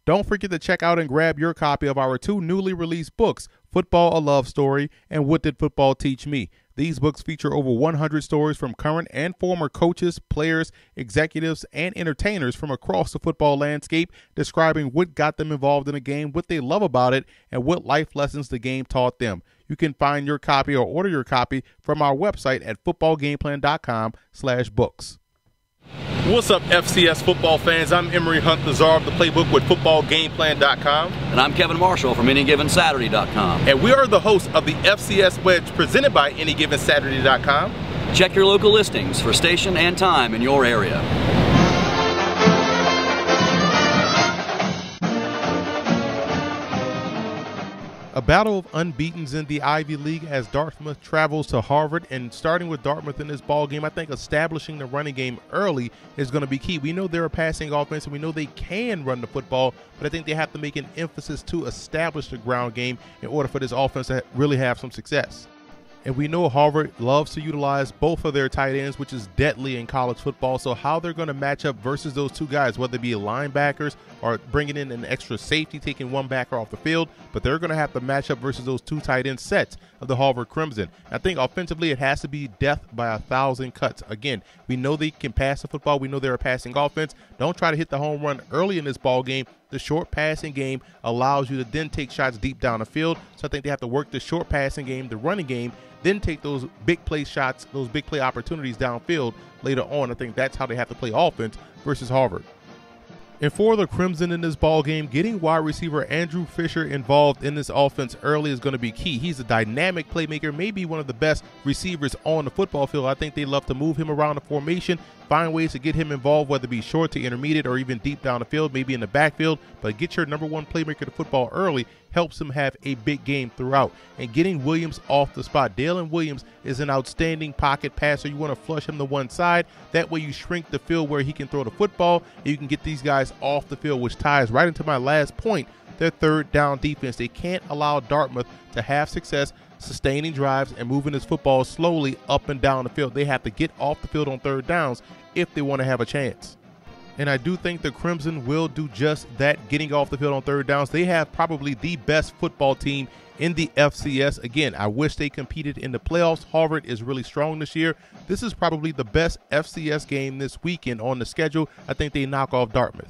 Don't forget to check out and grab your copy of our 2 newly released books, Football: A Love Story and What Did Football Teach Me? These books feature over 100 stories from current and former coaches, players, executives, and entertainers from across the football landscape, describing what got them involved in the game, what they love about it, and what life lessons the game taught them. You can find your copy or order your copy from our website at footballgameplan.com/books. What's up, FCS football fans? I'm Emory Hunt, the czar of the playbook with footballgameplan.com. And I'm Kevin Marshall from AnyGivenSaturday.com. And we are the hosts of the FCS Wedge presented by AnyGivenSaturday.com. Check your local listings for station and time in your area. A battle of unbeatens in the Ivy League as Dartmouth travels to Harvard. And starting with Dartmouth in this ball game, I think establishing the running game early is going to be key. We know they're a passing offense, and we know they can run the football, but I think they have to make an emphasis to establish the ground game in order for this offense to really have some success. And we know Harvard loves to utilize both of their tight ends, which is deadly in college football. So how they're going to match up versus those two guys, whether it be linebackers or bringing in an extra safety, taking one backer off the field, but they're going to have to match up versus those two tight end sets of the Harvard Crimson. I think offensively it has to be death by 1,000 cuts. Again, we know they can pass the football. We know they're a passing offense. Don't try to hit the home run early in this ball game. The short passing game allows you to then take shots deep down the field. So I think they have to work the short passing game, the running game, then take those big play shots, those big play opportunities downfield later on. I think that's how they have to play offense versus Harvard. And for the Crimson in this ball game, getting wide receiver Andrew Fisher involved in this offense early is going to be key. He's a dynamic playmaker, maybe one of the best receivers on the football field. I think they love to move him around the formation, find ways to get him involved, whether it be short to intermediate or even deep down the field, maybe in the backfield. But get your number one playmaker to football early helps him have a big game throughout. And getting Williams off the spot. Dalen Williams is an outstanding pocket passer. You want to flush him to one side. That way you shrink the field where he can throw the football, and you can get these guys off the field, which ties right into my last point, their third down defense. They can't allow Dartmouth to have success sustaining drives and moving this football slowly up and down the field. They have to get off the field on third downs if they want to have a chance. And I do think the Crimson will do just that, getting off the field on third downs. They have probably the best football team in the FCS. Again, I wish they competed in the playoffs. Harvard is really strong this year. This is probably the best FCS game this weekend on the schedule. I think they knock off Dartmouth.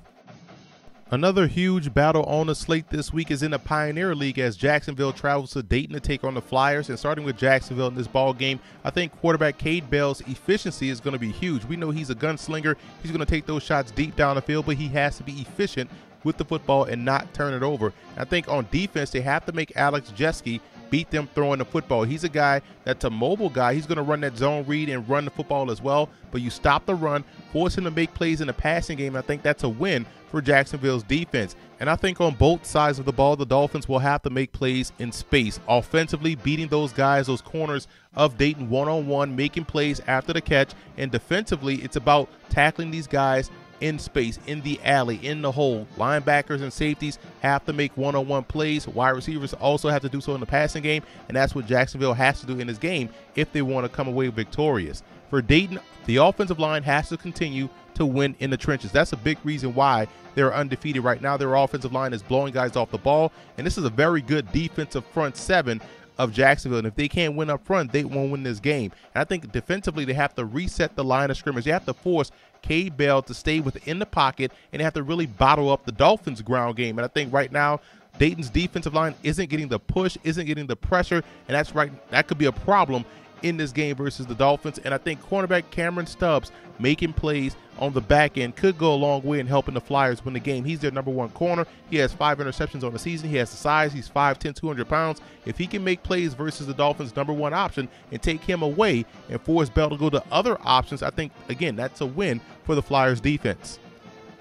Another huge battle on the slate this week is in the Pioneer League as Jacksonville travels to Dayton to take on the Flyers. And starting with Jacksonville in this ball game, I think quarterback Cade Bell's efficiency is going to be huge. We know he's a gunslinger. He's going to take those shots deep down the field, but he has to be efficient with the football and not turn it over. I think on defense, they have to make Alex Jeske beat them throwing the football. He's a guy that's a mobile guy. He's going to run that zone read and run the football as well. But you stop the run, force him to make plays in the passing game. I think that's a win for Jacksonville's defense. And I think on both sides of the ball, the Dolphins will have to make plays in space. Offensively, beating those guys, those corners of Dayton one-on-one, making plays after the catch. And defensively, it's about tackling these guys in space, in the alley, in the hole. Linebackers and safeties have to make one-on-one plays. Wide receivers also have to do so in the passing game, and that's what Jacksonville has to do in this game if they want to come away victorious. For Dayton, the offensive line has to continue to win in the trenches. That's a big reason why they're undefeated right now. Their offensive line is blowing guys off the ball, and this is a very good defensive front seven of Jacksonville, and if they can't win up front, they won't win this game. And I think defensively, they have to reset the line of scrimmage. They have to force Cade Bell to stay within the pocket, and they have to really bottle up the Dolphins' ground game. And I think right now, Dayton's defensive line isn't getting the push, isn't getting the pressure, and that's right. That could be a problem in this game versus the Dolphins. And I think cornerback Cameron Stubbs making plays on the back end could go a long way in helping the Flyers win the game. He's their number one corner. He has 5 interceptions on the season. He has the size. He's 5'10", 200 pounds. If he can make plays versus the Dolphins' number one option and take him away and force Bell to go to other options, I think, again, that's a win for the Flyers defense.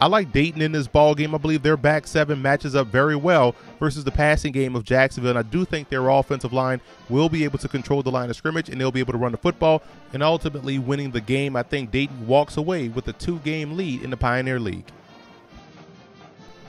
I like Dayton in this ball game. I believe their back seven matches up very well versus the passing game of Jacksonville. And I do think their offensive line will be able to control the line of scrimmage, and they'll be able to run the football and ultimately winning the game. I think Dayton walks away with a 2-game lead in the Pioneer League.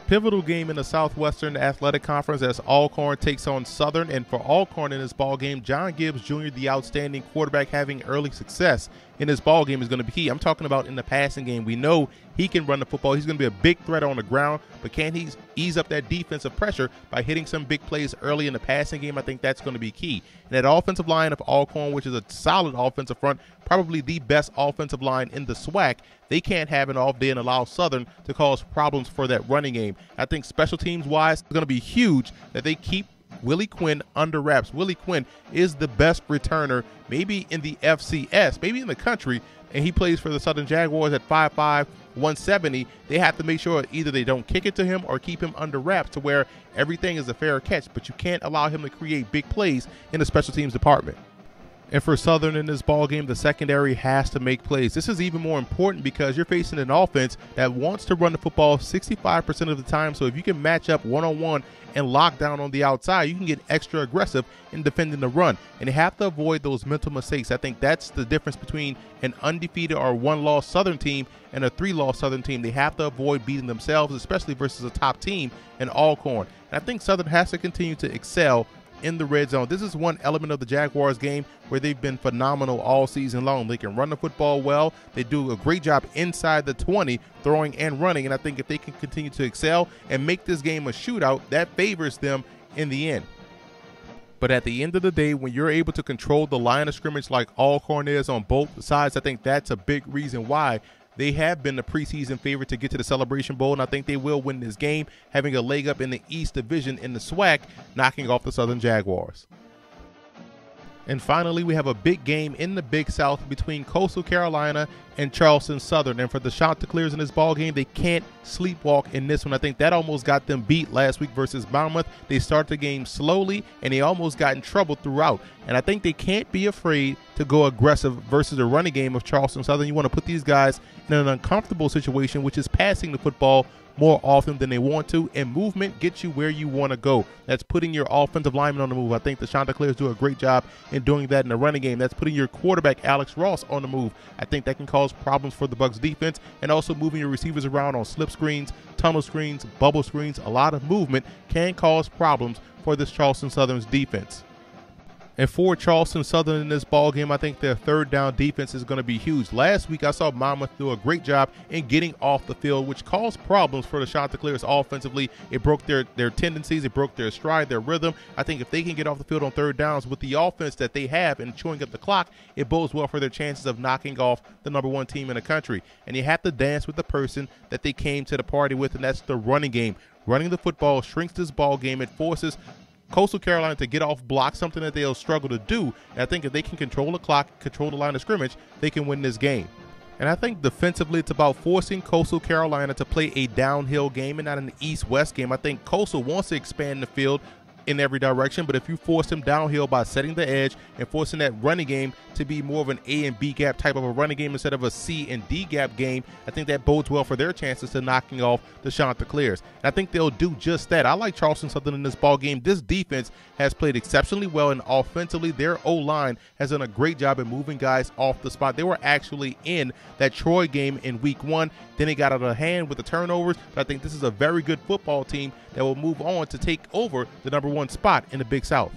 Pivotal game in the Southwestern Athletic Conference as Alcorn takes on Southern. And for Alcorn in this ball game, John Gibbs Jr., the outstanding quarterback, having early success in this ball game is going to be key. I'm talking about in the passing game. We know he can run the football. He's going to be a big threat on the ground, but can he ease up that defensive pressure by hitting some big plays early in the passing game? I think that's going to be key. And that offensive line of Alcorn, which is a solid offensive front, probably the best offensive line in the SWAC, they can't have an off day and allow Southern to cause problems for that running game. I think special teams-wise, it's going to be huge that they keep Willie Quinn under wraps. Willie Quinn is the best returner maybe in the FCS, maybe in the country, and he plays for the Southern Jaguars at 5'5", 170. They have to make sure either they don't kick it to him or keep him under wraps to where everything is a fair catch, but you can't allow him to create big plays in the special teams department. And for Southern in this ball game, the secondary has to make plays. This is even more important because you're facing an offense that wants to run the football 65% of the time. So if you can match up one-on-one and lock down on the outside, you can get extra aggressive in defending the run. And you have to avoid those mental mistakes. I think that's the difference between an undefeated or one-loss Southern team and a three-loss Southern team. They have to avoid beating themselves, especially versus a top team in Alcorn. And I think Southern has to continue to excel in the red zone. This is one element of the Jaguars game where they've been phenomenal all season long. They can run the football well. They do a great job inside the 20, throwing and running. And I think if they can continue to excel and make this game a shootout, that favors them in the end. But at the end of the day, when you're able to control the line of scrimmage like Alcorn is on both sides, I think that's a big reason why they have been the preseason favorite to get to the Celebration Bowl, and I think they will win this game, having a leg up in the East Division in the SWAC, knocking off the Southern Jaguars. And finally, we have a big game in the Big South between Coastal Carolina and Charleston Southern. And for the Chanticleers in this ball game, they can't sleepwalk in this one. I think that almost got them beat last week versus Monmouth. They start the game slowly, and they almost got in trouble throughout. And I think they can't be afraid to go aggressive versus the running game of Charleston Southern. You want to put these guys in an uncomfortable situation, which is passing the football more often than they want to, and movement gets you where you want to go. That's putting your offensive lineman on the move. I think the Chanticleers do a great job in doing that in the running game. That's putting your quarterback, Alex Ross, on the move. I think that can cause problems for the Bucs defense, and also moving your receivers around on slip screens, tunnel screens, bubble screens. A lot of movement can cause problems for this Charleston Southern's defense. And for Charleston Southern in this ball game, I think their third down defense is going to be huge. Last week, I saw Monmouth do a great job in getting off the field, which caused problems for the Chanticleers offensively. It broke their tendencies. It broke their stride, their rhythm. I think if they can get off the field on third downs with the offense that they have and chewing up the clock, it bodes well for their chances of knocking off the #1 team in the country. And you have to dance with the person that they came to the party with, and that's the running game. Running the football shrinks this ball game. It forces Coastal Carolina to get off block, something that they'll struggle to do. And I think if they can control the clock, control the line of scrimmage, they can win this game. And I think defensively, it's about forcing Coastal Carolina to play a downhill game and not an east-west game. I think Coastal wants to expand the field in every direction, but if you force them downhill by setting the edge and forcing that running game to be more of an A and B gap type of a running game instead of a C and D gap game, I think that bodes well for their chances to knocking off the Chanticleers. And I think they'll do just that. I like Charleston Southern in this ball game. This defense has played exceptionally well, and offensively, their O-line has done a great job at moving guys off the spot. They were actually in that Troy game in week 1. Then it got out of hand with the turnovers. But I think this is a very good football team that will move on to take over the #1 spot in the Big South.